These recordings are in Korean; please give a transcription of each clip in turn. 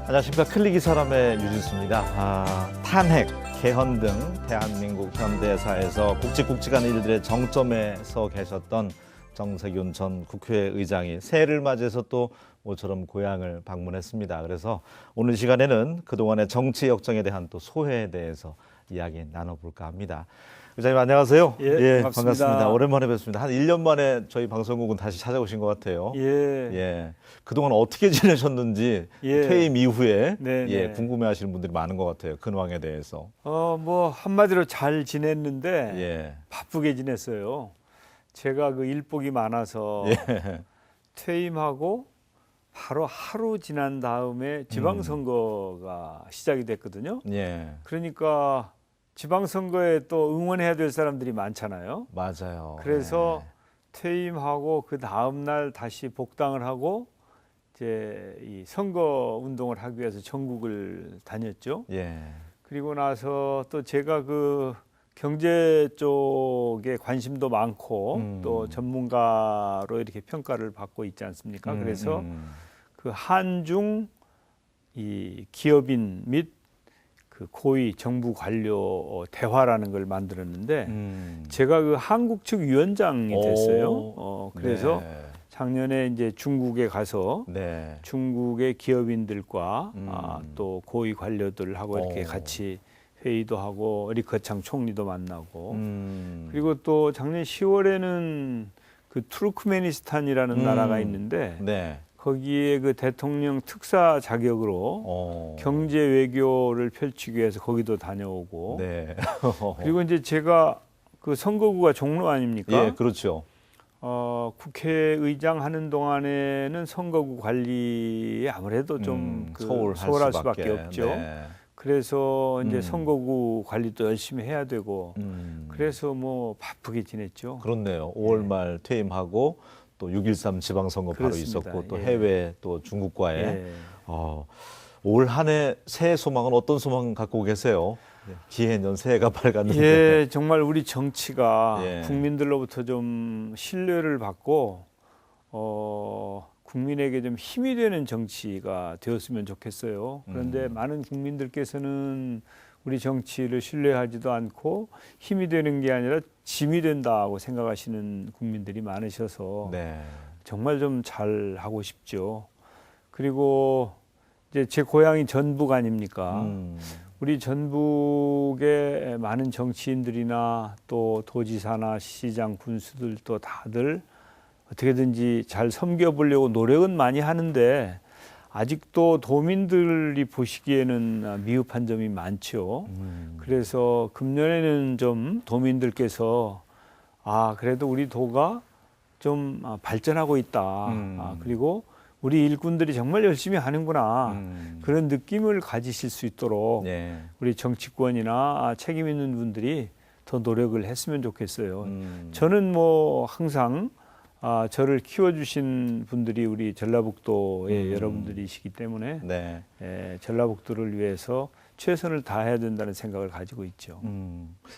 안녕하십니까. 클릭이 사람의 유진수입니다. 탄핵, 개헌 등 대한민국 현대사에서 굵직굵직한 일들의 정점에 서 계셨던 정세균 전 국회의장이 새해를 맞이해서 또 모처럼 고향을 방문했습니다. 그래서 오늘 시간에는 그동안의 정치 역정에 대한 또 소회에 대해서 이야기 나눠볼까 합니다. 의장님 안녕하세요. 예, 반갑습니다. 오랜만에 뵙습니다. 한 1년 만에 저희 방송국은 다시 찾아오신 것 같아요. 예. 그동안 어떻게 지내셨는지 퇴임 이후에 네. 궁금해하시는 분들이 많은 것 같아요. 근황에 대해서. 뭐 한마디로 잘 지냈는데 예. 바쁘게 지냈어요. 제가 그 일복이 많아서 퇴임하고 바로 하루 지난 다음에 지방선거가 시작이 됐거든요. 예. 그러니까 지방선거에 또 응원해야 될 사람들이 많잖아요. 맞아요. 그래서 퇴임하고 그 다음 날 다시 복당을 하고 이제 이 선거 운동을 하기 위해서 전국을 다녔죠. 예. 그리고 나서 또 제가 그 경제 쪽에 관심도 많고 또 전문가로 이렇게 평가를 받고 있지 않습니까? 그래서 그 한중 이 기업인 및 그 고위 정부 관료 대화라는 걸 만들었는데 제가 그 한국 측 위원장이 됐어요. 그래서 작년에 이제 중국에 가서 중국의 기업인들과 또 고위 관료들하고 이렇게 같이 회의도 하고 리커창 총리도 만나고 그리고 또 작년 10월에는 그 투르크메니스탄이라는 나라가 있는데 거기에 그 대통령 특사 자격으로 경제 외교를 펼치기 위해서 거기도 다녀오고 그리고 이제 제가 그 선거구가 종로 아닙니까? 예, 그렇죠. 국회의장 하는 동안에는 선거구 관리에 아무래도 좀 소홀할 수밖에 없죠. 그래서 이제 선거구 관리도 열심히 해야 되고 그래서 뭐 바쁘게 지냈죠. 그렇네요. 5월 말 퇴임하고 또 6.13 지방선거 그렇습니다. 바로 있었고 또 해외 또 중국과의 올 한 해 새해 소망은 어떤 소망 갖고 계세요? 기해년 새해가 밝았는데. 정말 우리 정치가 국민들로부터 좀 신뢰를 받고 국민에게 좀 힘이 되는 정치가 되었으면 좋겠어요. 그런데 많은 국민들께서는 우리 정치를 신뢰하지도 않고 힘이 되는 게 아니라 짐이 된다고 생각하시는 국민들이 많으셔서 정말 좀 잘 하고 싶죠. 그리고 이제 제 고향이 전북 아닙니까? 우리 전북의 많은 정치인들이나 또 도지사나 시장 군수들도 다들 어떻게든지 잘 섬겨보려고 노력은 많이 하는데 아직도 도민들이 보시기에는 미흡한 점이 많죠. 그래서 금년에는 좀 도민들께서 그래도 우리 도가 좀 발전하고 있다. 그리고 우리 일꾼들이 정말 열심히 하는구나. 그런 느낌을 가지실 수 있도록 우리 정치권이나 책임 있는 분들이 더 노력을 했으면 좋겠어요. 저는 뭐 항상 저를 키워주신 분들이 우리 전라북도의 여러분들이시기 때문에 전라북도를 위해서 최선을 다해야 된다는 생각을 가지고 있죠.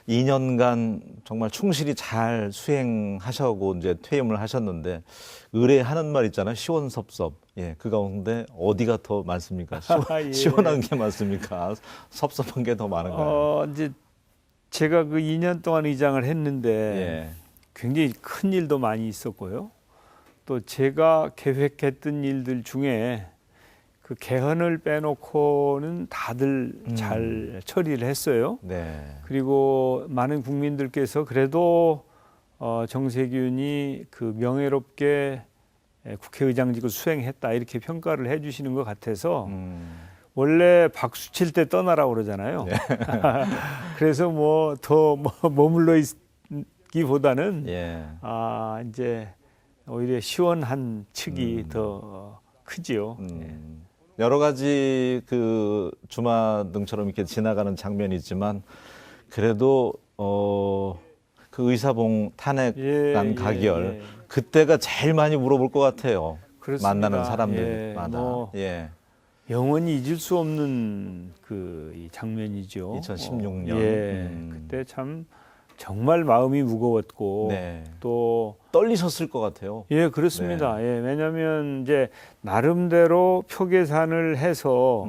2년간 정말 충실히 잘 수행하셔고 이제 퇴임을 하셨는데 의뢰하는 말 있잖아요. 시원섭섭. 그 가운데 어디가 더 많습니까? 시원한 게 많습니까? 섭섭한 게 더 많은가요? 이제 제가 그 2년 동안 의장을 했는데 굉장히 큰 일도 많이 있었고요. 또 제가 계획했던 일들 중에 그 개헌을 빼놓고는 다들 잘 처리를 했어요. 그리고 많은 국민들께서 그래도 정세균이 그 명예롭게 국회의장직을 수행했다 이렇게 평가를 해주시는 것 같아서 원래 박수 칠 때 떠나라고 그러잖아요. 그래서 뭐 더 머물러 있기보다는 이제 오히려 시원한 측이 더 크지요. 여러 가지 그 주마등처럼 이렇게 지나가는 장면이 있지만 그래도 그 의사봉 탄핵안 가결 그때가 제일 많이 물어볼 것 같아요. 그렇습니다. 만나는 사람들마다. 영원히 잊을 수 없는 그 이 장면이죠. 2016년. 그때 참 정말 마음이 무거웠고 네. 또 떨리셨을 것 같아요. 예, 그렇습니다. 예, 왜냐하면 이제 나름대로 표 계산을 해서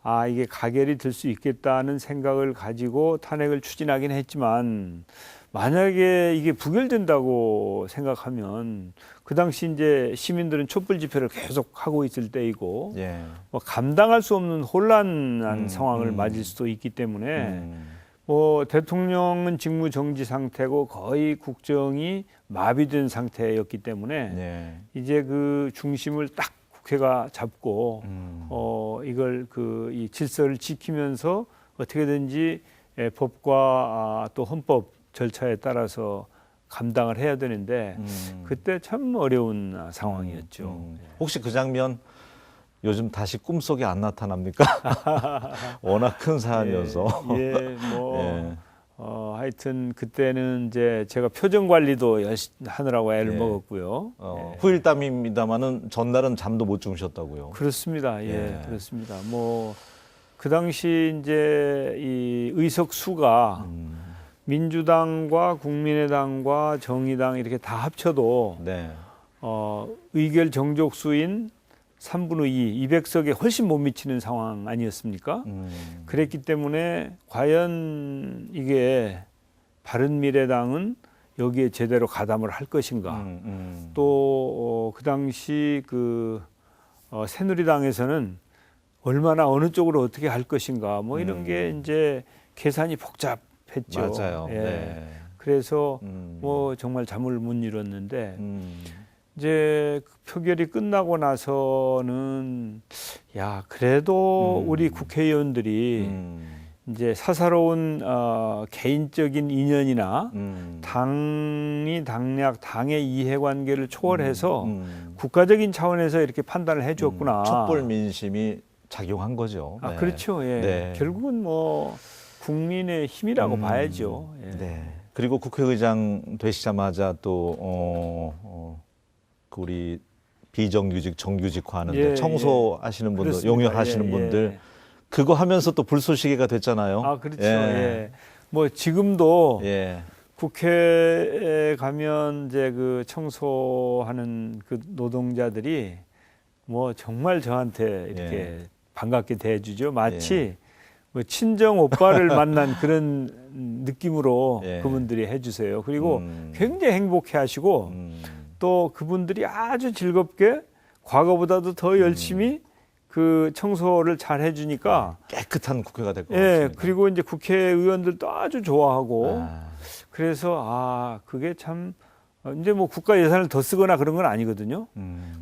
아, 이게 가결이 될 수 있겠다는 생각을 가지고 탄핵을 추진하긴 했지만 만약에 이게 부결된다고 생각하면 그 당시 이제 시민들은 촛불 집회를 계속 하고 있을 때이고 예. 뭐 감당할 수 없는 혼란한 상황을 맞을 수도 있기 때문에 뭐 대통령은 직무 정지 상태고 거의 국정이 마비된 상태였기 때문에 예. 이제 그 중심을 딱 국회가 잡고 이걸 이 질서를 지키면서 어떻게든지 법과 또 헌법 절차에 따라서 감당을 해야 되는데 그때 참 어려운 상황이었죠. 혹시 그 장면 요즘 다시 꿈속에 안 나타납니까? 워낙 큰 사안이어서. 예, 뭐 예. 하여튼 그때는 이제 제가 표정 관리도 열심히 하느라고 애를 예. 먹었고요. 예. 후일담입니다마는 전날은 잠도 못 주무셨다고요. 그렇습니다. 예, 예. 그렇습니다. 뭐 그 당시 이제 이 의석 수가 민주당과 국민의당과 정의당 이렇게 다 합쳐도 네. 의결 정족수인 3분의 2, 200석에 훨씬 못 미치는 상황 아니었습니까? 그랬기 때문에 과연 이게 바른미래당은 여기에 제대로 가담을 할 것인가? 또 그 당시 새누리당에서는 얼마나 어느 쪽으로 어떻게 할 것인가? 뭐 이런 게 이제 계산이 복잡했죠. 맞아요. 예. 네. 그래서 뭐 정말 잠을 못 이뤘는데 이제 표결이 끝나고 나서는 야 그래도 우리 국회의원들이 이제 사사로운 개인적인 인연이나 당의 이해관계를 초월해서 국가적인 차원에서 이렇게 판단을 해줬구나. 촛불 민심이 작용한 거죠. 아 네. 그렇죠. 예. 네. 결국은 뭐 국민의 힘이라고 봐야죠. 예. 네. 그리고 국회의장 되시자마자 또 그 우리 비정규직 정규직화 하는데 예, 청소하시는 분들, 그렇습니다. 용역하시는 예, 분들 예. 그거 하면서 또 불쏘시개가 됐잖아요. 아 그렇죠. 예. 예. 뭐 지금도 예. 국회에 가면 이제 그 청소하는 그 노동자들이 뭐 정말 저한테 이렇게 예. 반갑게 대해주죠. 마치 뭐 친정 오빠를 만난 그런 느낌으로 예. 그분들이 해주세요. 그리고 굉장히 행복해하시고 또 그분들이 아주 즐겁게 과거보다도 더 열심히 그 청소를 잘 해주니까 깨끗한 국회가 될 것 예, 같습니다. 그리고 이제 국회의원들도 아주 좋아하고 그래서 그게 참 이제 뭐 국가 예산을 더 쓰거나 그런 건 아니거든요.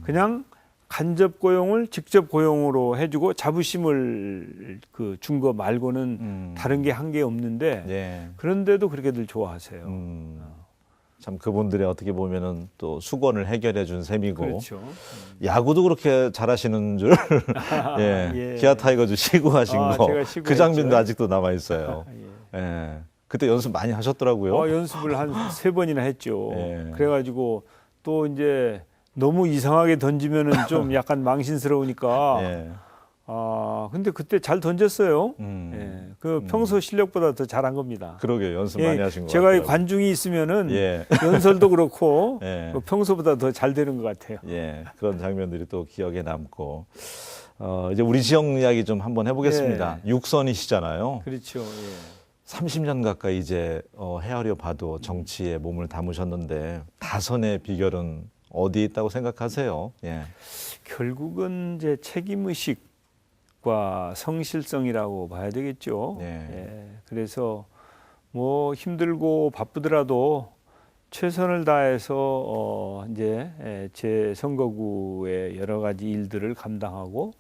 그냥 간접 고용을 직접 고용으로 해주고 자부심을 준 거 말고는 다른 게 한 게 없는데 예. 그런데도 그렇게들 좋아하세요. 참 그분들의 어떻게 보면은 또 수건을 해결해 준 셈이고 그렇죠. 야구도 그렇게 잘하시는 줄 예. 예. 기아 타이거즈 시구하신 거 제가 그 시구했죠. 장면도 아직도 남아 있어요. 예. 예. 그때 연습 많이 하셨더라고요. 연습을 한 3번이나 했죠. 예. 그래가지고 또 이제 너무 이상하게 던지면은 좀 약간 망신스러우니까. 예. 근데 그때 잘 던졌어요. 예. 그 평소 실력보다 더 잘한 겁니다. 그러게요. 연습 예, 많이 하신 거 제가 이 같더라고요. 관중이 있으면은 예. 연설도 그렇고 예. 평소보다 더 잘 되는 것 같아요. 예. 그런 장면들이 또 기억에 남고 이제 우리 지역 이야기 좀 한번 해보겠습니다. 육선이시잖아요. 그렇죠. 예. 30년 가까이 이제 헤아려 봐도 정치에 몸을 담으셨는데 다선의 비결은 어디에 있다고 생각하세요? 예. 결국은 이제 책임의식과 성실성이라고 봐야 되겠죠. 예. 예. 그래서 뭐 힘들고 바쁘더라도 최선을 다해서 이제 제 선거구의 여러 가지 일들을 감당하고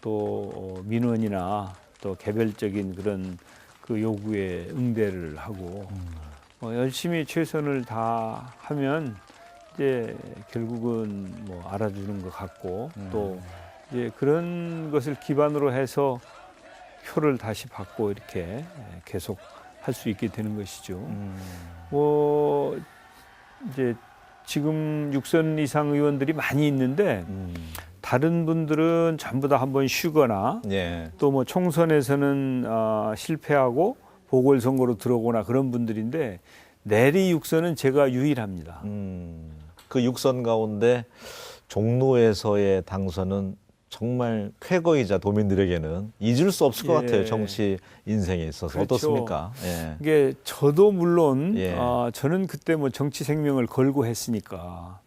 또 민원이나 또 개별적인 그런 그 요구에 응대를 하고 열심히 최선을 다하면 이제 결국은 뭐 알아주는 것 같고 또 이제 그런 것을 기반으로 해서 표를 다시 받고 이렇게 계속 할 수 있게 되는 것이죠. 뭐 이제 지금 6선 이상 의원들이 많이 있는데 다른 분들은 전부 다 한번 쉬거나 예. 또 뭐 총선에서는 실패하고 보궐선거로 들어오거나 그런 분들인데 내리 6선은 제가 유일합니다. 그 6선 가운데 종로에서의 당선은 정말 쾌거이자 도민들에게는 잊을 수 없을 것 예. 같아요. 정치 인생에 있어서. 그렇죠. 어떻습니까? 예. 이게 저도 물론 예. 저는 그때 뭐 정치 생명을 걸고 했으니까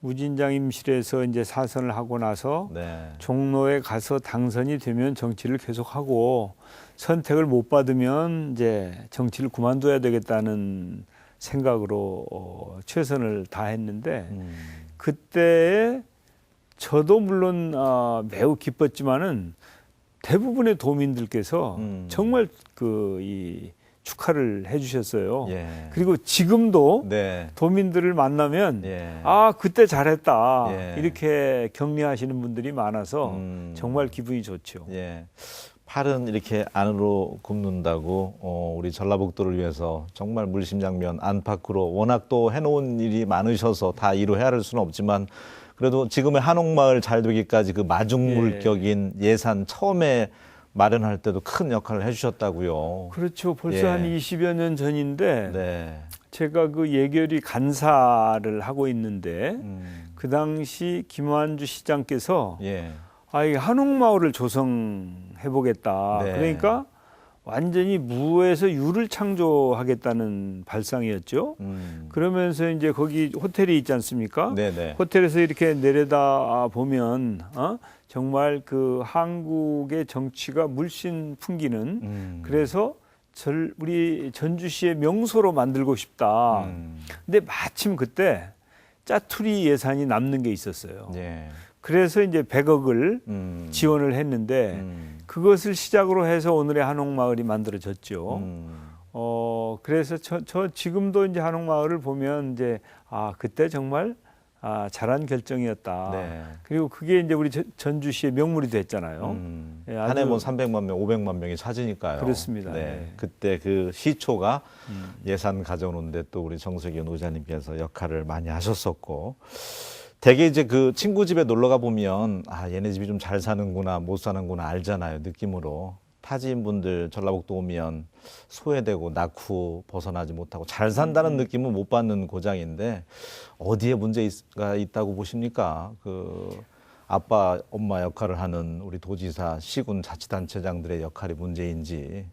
무진장 임실에서 이제 사선을 하고 나서 네. 종로에 가서 당선이 되면 정치를 계속하고 선택을 못 받으면 이제 정치를 그만둬야 되겠다는 생각으로 최선을 다했는데 그때에 저도 물론 매우 기뻤지만은 대부분의 도민들께서 정말 이 축하를 해주셨어요. 예. 그리고 지금도 네. 도민들을 만나면 예. 그때 잘했다 예. 이렇게 격려하시는 분들이 많아서 정말 기분이 좋죠. 예. 팔은 이렇게 안으로 굽는다고 우리 전라북도를 위해서 정말 물심장면 안팎으로 워낙 또 해놓은 일이 많으셔서 다 이루 헤아릴 수는 없지만 그래도 지금의 한옥마을 잘 되기까지 그 마중물격인 예산 처음에 마련할 때도 큰 역할을 해주셨다고요. 그렇죠. 벌써 예. 한 20여 년 전인데 네. 제가 그 예결위 간사를 하고 있는데 그 당시 김완주 시장께서 예. 이 한옥마을을 조성해보겠다. 네. 그러니까 완전히 무에서 유를 창조하겠다는 발상이었죠. 그러면서 이제 거기 호텔이 있지 않습니까? 네네. 호텔에서 이렇게 내려다 보면 정말 그 한국의 정치가 물씬 풍기는 그래서 우리 전주시의 명소로 만들고 싶다. 근데 마침 그때 짜투리 예산이 남는 게 있었어요. 예. 그래서 이제 100억을 지원을 했는데 그것을 시작으로 해서 오늘의 한옥마을이 만들어졌죠. 그래서 저 지금도 이제 한옥마을을 보면 이제 그때 정말 잘한 결정이었다. 네. 그리고 그게 이제 우리 전주시의 명물이 됐잖아요. 예, 한 해 뭐 300만 명, 500만 명이 찾으니까요. 그렇습니다. 네. 네. 그때 그 시초가 예산 가져오는데 또 우리 정석윤 의장님께서 역할을 많이 하셨었고 되게 이제 그 친구 집에 놀러 가 보면 얘네 집이 좀 잘 사는구나 못 사는구나 알잖아요. 느낌으로. 타지인분들 전라북도 오면 소외되고 낙후 벗어나지 못하고 잘 산다는 느낌은 못 받는 고장인데 어디에 문제가 있다고 보십니까? 그 아빠 엄마 역할을 하는 우리 도지사 시군 자치단체장들의 역할이 문제인지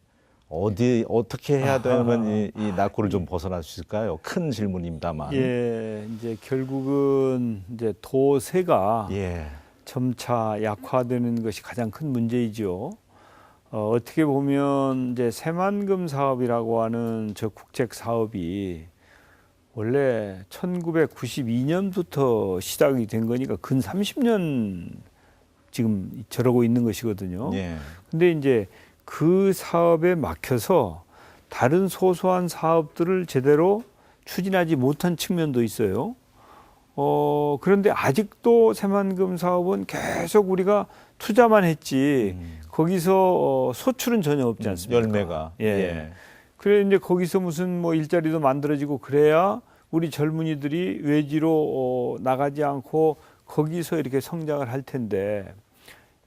어떻게 해야 되면 이 낙후를 좀 벗어날 수 있을까요? 큰 질문입니다만. 예, 이제 결국은 이제 도세가 예. 점차 약화되는 것이 가장 큰 문제이죠. 어떻게 보면 이제 새만금 사업이라고 하는 저 국책 사업이 원래 1992년부터 시작이 된 거니까 근 30년 지금 저러고 있는 것이거든요. 예. 근데 이제 그 사업에 막혀서 다른 소소한 사업들을 제대로 추진하지 못한 측면도 있어요. 그런데 아직도 새만금 사업은 계속 우리가 투자만 했지 거기서 소출은 전혀 없지 않습니까? 열매가. 예. 그래 이제 거기서 무슨 뭐 일자리도 만들어지고 그래야 우리 젊은이들이 외지로 나가지 않고 거기서 이렇게 성장을 할 텐데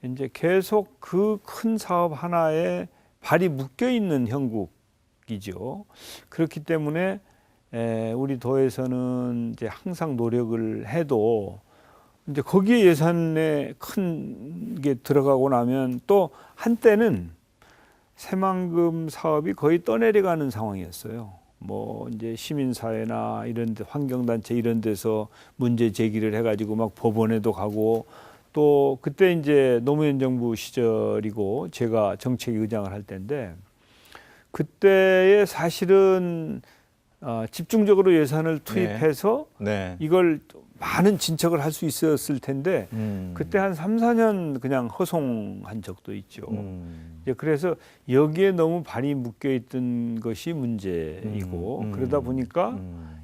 이제 계속 그 큰 사업 하나에 발이 묶여 있는 형국이죠. 그렇기 때문에 우리 도에서는 이제 항상 노력을 해도 이제 거기에 예산에 큰 게 들어가고 나면 또 한때는 새만금 사업이 거의 떠내려가는 상황이었어요. 뭐 이제 시민사회나 이런 데 환경단체 이런 데서 문제 제기를 해가지고 막 법원에도 가고 또 그때 이제 노무현 정부 시절이고 제가 정책위의장을 할 때인데 그때에 사실은 집중적으로 예산을 투입해서 네. 이걸 많은 진척을 할 수 있었을 텐데 그때 한 3, 4년 그냥 허송한 적도 있죠. 이제 그래서 여기에 너무 발이 묶여 있던 것이 문제이고 그러다 보니까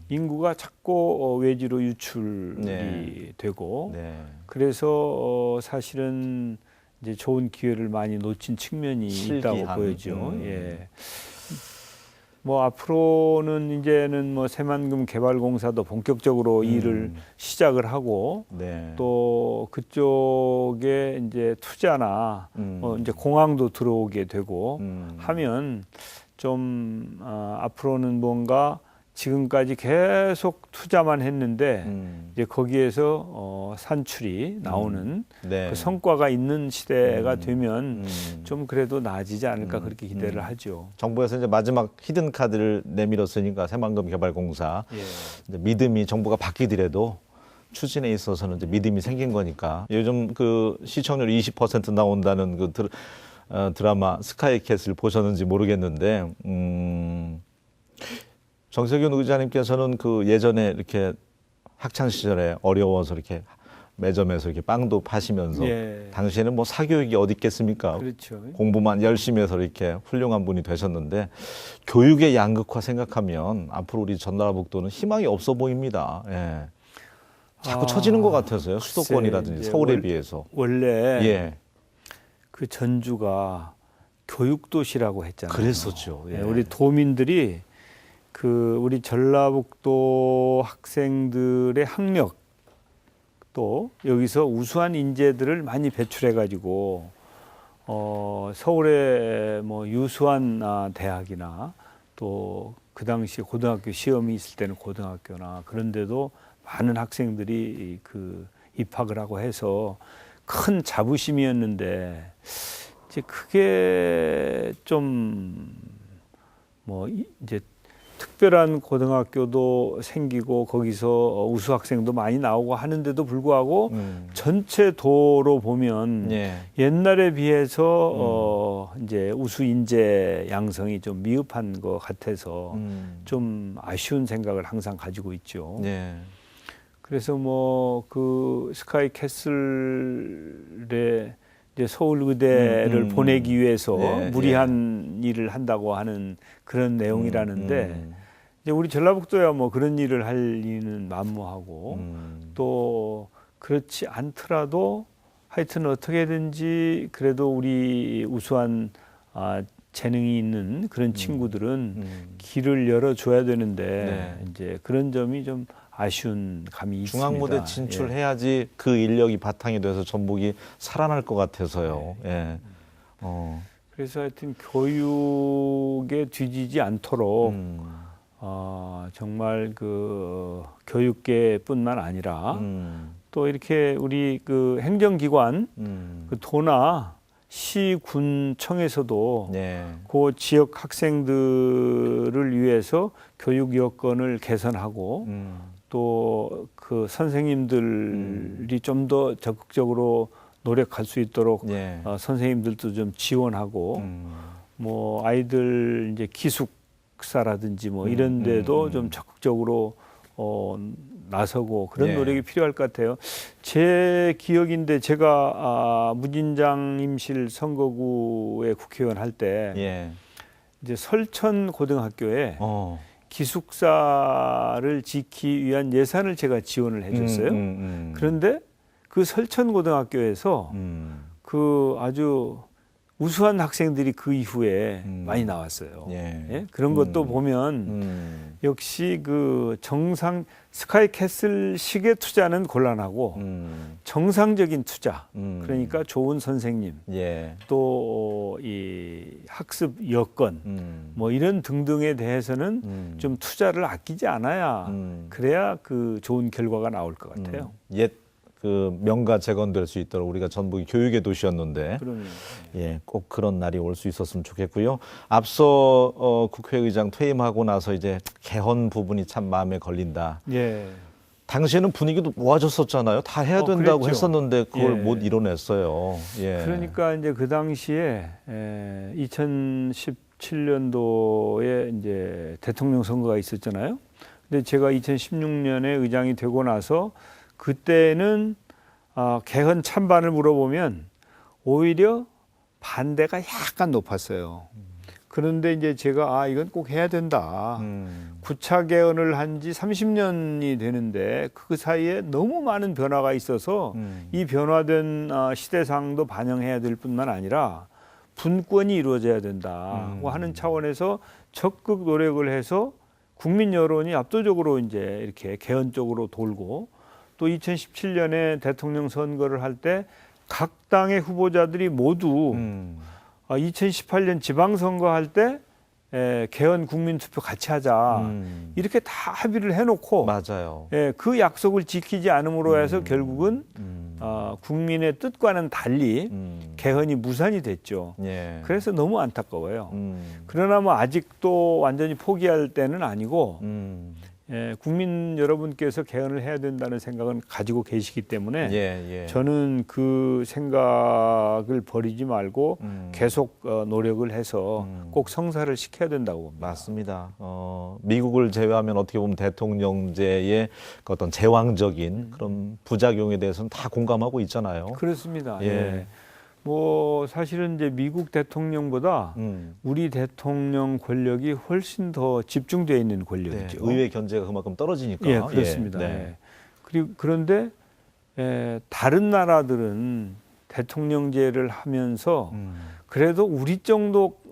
인구가 자꾸 외지로 유출이 네. 되고 네. 그래서 사실은 이제 좋은 기회를 많이 놓친 측면이 있다고 보여죠. 예. 뭐 앞으로는 이제는 뭐 새만금 개발공사도 본격적으로 일을 시작을 하고 네. 또 그쪽에 이제 투자나 이제 공항도 들어오게 되고 하면 좀 앞으로는 뭔가 지금까지 계속 투자만 했는데 이제 거기에서 산출이 나오는 네. 그 성과가 있는 시대가 되면 좀 그래도 나아지지 않을까 그렇게 기대를 하죠. 정부에서 이제 마지막 히든 카드를 내밀었으니까 새만금 개발공사 예. 이제 믿음이 정부가 바뀌더라도 추진에 있어서는 이제 믿음이 생긴 거니까 요즘 그 시청률 20% 나온다는 그 드라마 스카이캐슬 보셨는지 모르겠는데 정세균 의장님께서는 그 예전에 이렇게 학창 시절에 어려워서 이렇게 매점에서 이렇게 빵도 파시면서 예. 당시에는 뭐 사교육이 어디 있겠습니까? 그렇죠. 공부만 열심히 해서 이렇게 훌륭한 분이 되셨는데 교육의 양극화 생각하면 앞으로 우리 전라북도는 희망이 없어 보입니다. 예. 자꾸 처지는 것 같아서요. 글쎄, 수도권이라든지 이제 서울에 비해서. 원래 예. 그 전주가 교육도시라고 했잖아요. 그랬었죠. 예. 우리 도민들이 그 우리 전라북도 학생들의 학력 또 여기서 우수한 인재들을 많이 배출해 가지고 서울의 뭐 유수한 대학이나 또 그 당시 고등학교 시험이 있을 때는 고등학교나 그런데도 많은 학생들이 그 입학을 하고 해서 큰 자부심이었는데 이제 그게 좀 뭐 이제 특별한 고등학교도 생기고 거기서 우수 학생도 많이 나오고 하는데도 불구하고 전체 도로 보면 예. 옛날에 비해서 이제 우수 인재 양성이 좀 미흡한 것 같아서 좀 아쉬운 생각을 항상 가지고 있죠. 예. 그래서 뭐 그 스카이 캐슬에 이제 서울 의대를 보내기 위해서 예, 무리한 일을 한다고 하는 그런 내용이라는데 이제 우리 전라북도야 뭐 그런 일을 할 리는 만무하고 또 그렇지 않더라도 하여튼 어떻게든지 그래도 우리 우수한 재능이 있는 그런 친구들은 길을 열어줘야 되는데 네. 이제 그런 점이 좀 아쉬운 감이 있습니다. 중앙무대 진출해야지 그 인력이 바탕이 돼서 전북이 살아날 것 같아서요. 예. 그래서 하여튼 교육에 뒤지지 않도록 정말 그 교육계뿐만 아니라 또 이렇게 우리 그 행정기관 그 도나 시군청에서도 네. 그 지역 학생들을 위해서 교육 여건을 개선하고 또 그 선생님들이 좀 더 적극적으로 노력할 수 있도록 예. 선생님들도 좀 지원하고 뭐 아이들 이제 기숙사라든지 뭐 이런 데도 좀 적극적으로 나서고 그런 예. 노력이 필요할 것 같아요. 제 기억인데 제가 무진장 임실 선거구에 국회의원 할 때 예. 이제 설천 고등학교에 기숙사를 짓기 위한 예산을 제가 지원을 해줬어요. 그런데 그 설천 고등학교에서 그 아주 우수한 학생들이 그 이후에 많이 나왔어요. 예. 그런 것도 보면 역시 그 정상 스카이캐슬식의 투자는 곤란하고 정상적인 투자 그러니까 좋은 선생님 예. 또 이 학습 여건 뭐 이런 등등에 대해서는 좀 투자를 아끼지 않아야 그래야 그 좋은 결과가 나올 것 같아요. 옛 그 명가 재건될 수 있도록 우리가 전북이 교육의 도시였는데 그러면 예, 꼭 그런 날이 올 수 있었으면 좋겠고요. 앞서 국회의장 퇴임하고 나서 이제 개헌 부분이 참 마음에 걸린다. 예. 당시에는 분위기도 모아졌었잖아요. 다 해야 된다고 그랬죠. 했었는데 그걸 예. 못 이뤄냈어요. 예. 그러니까 이제 그 당시에 2017년도에 이제 대통령 선거가 있었잖아요. 근데 제가 2016년에 의장이 되고 나서 그때는 개헌 찬반을 물어보면 오히려 반대가 약간 높았어요. 그런데 이제 제가 이건 꼭 해야 된다. 9차 개헌을 한 지 30년이 되는데 그 사이에 너무 많은 변화가 있어서 이 변화된 시대상도 반영해야 될 뿐만 아니라 분권이 이루어져야 된다고 하는 차원에서 적극 노력을 해서 국민 여론이 압도적으로 이제 이렇게 개헌 쪽으로 돌고 또 2017년에 대통령 선거를 할 때 각 당의 후보자들이 모두 2018년 지방선거 할 때 개헌 국민투표 같이 하자 이렇게 다 합의를 해놓고 맞아요. 그 약속을 지키지 않음으로 해서 결국은 국민의 뜻과는 달리 개헌이 무산이 됐죠. 예. 그래서 너무 안타까워요. 그러나 뭐 아직도 완전히 포기할 때는 아니고 국민 여러분께서 개헌을 해야 된다는 생각은 가지고 계시기 때문에 저는 그 생각을 버리지 말고 계속 노력을 해서 꼭 성사를 시켜야 된다고 봅니다. 맞습니다. 미국을 제외하면 어떻게 보면 대통령제의 그 어떤 제왕적인 그런 부작용에 대해서는 다 공감하고 있잖아요. 그렇습니다. 예. 뭐 사실은 이제 미국 대통령보다 우리 대통령 권력이 훨씬 더 집중되어 있는 권력이죠. 의회 견제가 그만큼 떨어지니까. 예, 그렇습니다. 그리고 그런데 다른 나라들은 대통령제를 하면서 그래도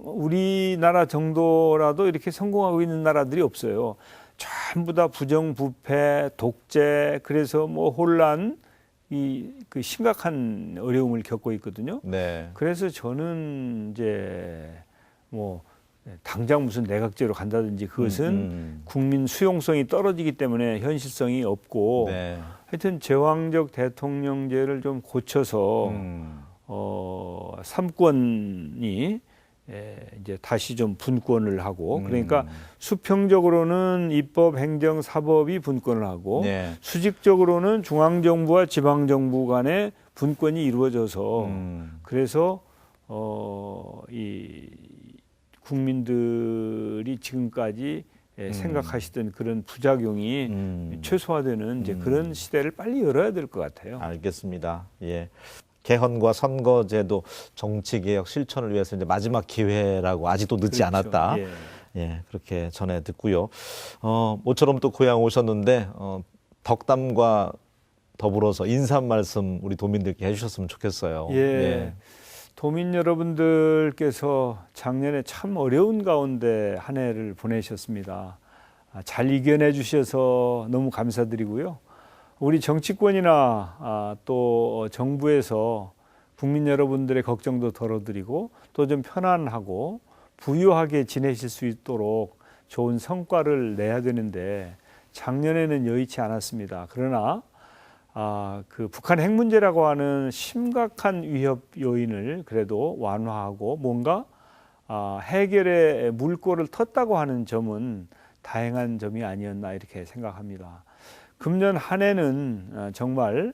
우리나라 정도라도 이렇게 성공하고 있는 나라들이 없어요. 전부 다 부정부패, 독재, 그래서 뭐 혼란, 그 심각한 어려움을 겪고 있거든요. 그래서 저는 이제 뭐 당장 무슨 내각제로 간다든지 그것은 국민 수용성이 떨어지기 때문에 현실성이 없고 하여튼 제왕적 대통령제를 좀 고쳐서 삼권이 이제 다시 좀 분권을 하고 그러니까 수평적으로는 입법, 행정, 사법이 분권을 하고 수직적으로는 중앙정부와 지방정부 간의 분권이 이루어져서 그래서 이 국민들이 지금까지 생각하시던 그런 부작용이 최소화되는 이제 그런 시대를 빨리 열어야 될 것 같아요. 알겠습니다. 예. 개헌과 선거제도 정치개혁 실천을 위해서 이제 마지막 기회라고 아직도 늦지 않았다. 그렇게 전해 듣고요. 모처럼 또 고향 오셨는데 덕담과 더불어서 인사 말씀 우리 도민들께 해주셨으면 좋겠어요. 도민 여러분들께서 작년에 참 어려운 가운데 한 해를 보내셨습니다. 잘 이겨내 주셔서 너무 감사드리고요. 우리 정치권이나 또 정부에서 국민 여러분들의 걱정도 덜어드리고 또 좀 편안하고 부유하게 지내실 수 있도록 좋은 성과를 내야 되는데 작년에는 여의치 않았습니다. 그러나 그 북한 핵 문제라고 하는 심각한 위협 요인을 그래도 완화하고 뭔가 해결의 물꼬를 텄다고 하는 점은 다행한 점이 아니었나 이렇게 생각합니다. 금년 한 해는 정말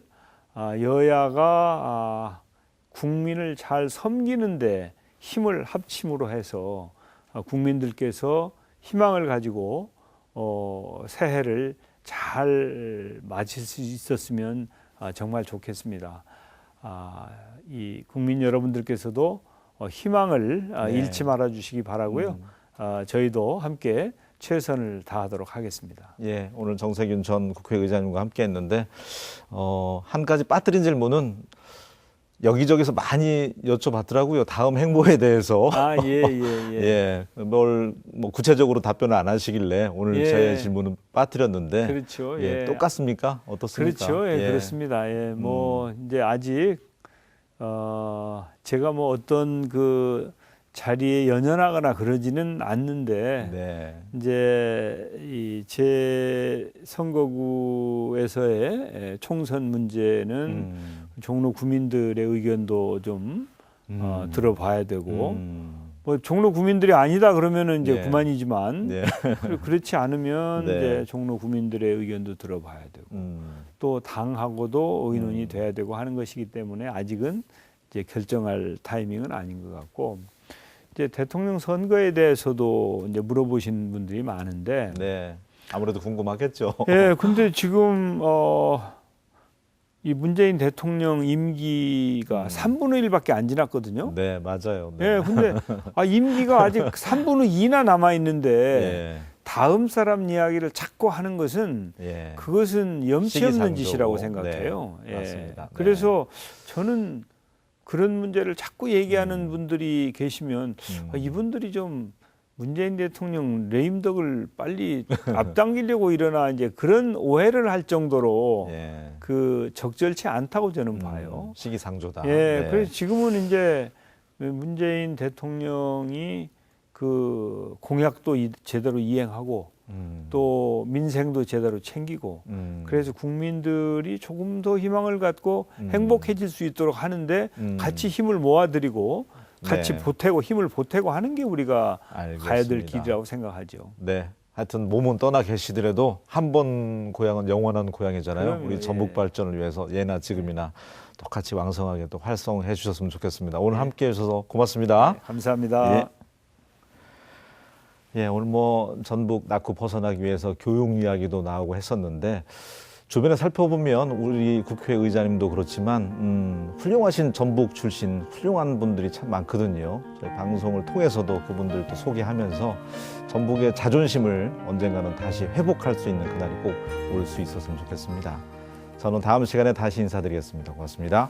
여야가 국민을 잘 섬기는데 힘을 합심으로 해서 국민들께서 희망을 가지고 새해를 잘 맞을 수 있었으면 정말 좋겠습니다. 이 국민 여러분들께서도 희망을 잃지 말아 주시기 바라고요. 저희도 함께 최선을 다하도록 하겠습니다. 오늘 정세균 전 국회의장님과 함께 했는데 한 가지 빠뜨린 질문은 여기저기서 많이 여쭤봤더라고요. 다음 행보에 대해서. 뭘 뭐 구체적으로 답변을 안 하시길래 오늘 제 질문은 빠뜨렸는데. 그렇죠. 똑같습니까? 어떻습니까? 그렇죠. 그렇습니다. 뭐 이제 아직 제가 뭐 어떤 그 자리에 연연하거나 그러지는 않는데 이제 제 선거구에서의 총선 문제는 종로 구민들의 의견도 좀 들어봐야 되고 뭐 종로 구민들이 아니다 그러면은 이제 그만이지만 그렇지 않으면 이제 종로 구민들의 의견도 들어봐야 되고 또 당하고도 의논이 돼야 되고 하는 것이기 때문에 아직은 이제 결정할 타이밍은 아닌 것 같고. 이제 대통령 선거에 대해서도 이제 물어보신 분들이 많은데, 아무래도 궁금하겠죠. 근데 지금 이 문재인 대통령 임기가 3분의 1밖에 안 지났거든요. 맞아요. 근데 임기가 아직 3분의 2나 남아 있는데 다음 사람 이야기를 자꾸 하는 것은 그것은 염치 없는 짓이라고 생각해요. 맞습니다. 그래서 저는 그런 문제를 자꾸 얘기하는 분들이 계시면 이분들이 좀 문재인 대통령 레임덕을 빨리 앞당기려고 일어나 이제 그런 오해를 할 정도로 그 적절치 않다고 저는 봐요. 시기상조다. 그래서 지금은 이제 문재인 대통령이 그 공약도 제대로 이행하고 또 민생도 제대로 챙기고 그래서 국민들이 조금 더 희망을 갖고 행복해질 수 있도록 하는데 같이 힘을 모아드리고 같이 네. 보태고 힘을 보태고 하는 게 우리가 알겠습니다. 가야 될 길이라고 생각하죠. 네. 하여튼 몸은 떠나 계시더라도 한 번 고향은 영원한 고향이잖아요. 그럼요, 우리 예. 전북 발전을 위해서 예나 지금이나 똑같이 왕성하게 또 활성해 주셨으면 좋겠습니다. 오늘 함께 해주셔서 고맙습니다. 네, 감사합니다. 예. 예, 오늘 뭐 전북 낙후 벗어나기 위해서 교육 이야기도 나오고 했었는데 주변에 살펴보면 우리 국회의장님도 그렇지만 훌륭하신 전북 출신 훌륭한 분들이 참 많거든요. 저희 방송을 통해서도 그분들도 소개하면서 전북의 자존심을 언젠가는 다시 회복할 수 있는 그날이 꼭 올 수 있었으면 좋겠습니다. 저는 다음 시간에 다시 인사드리겠습니다. 고맙습니다.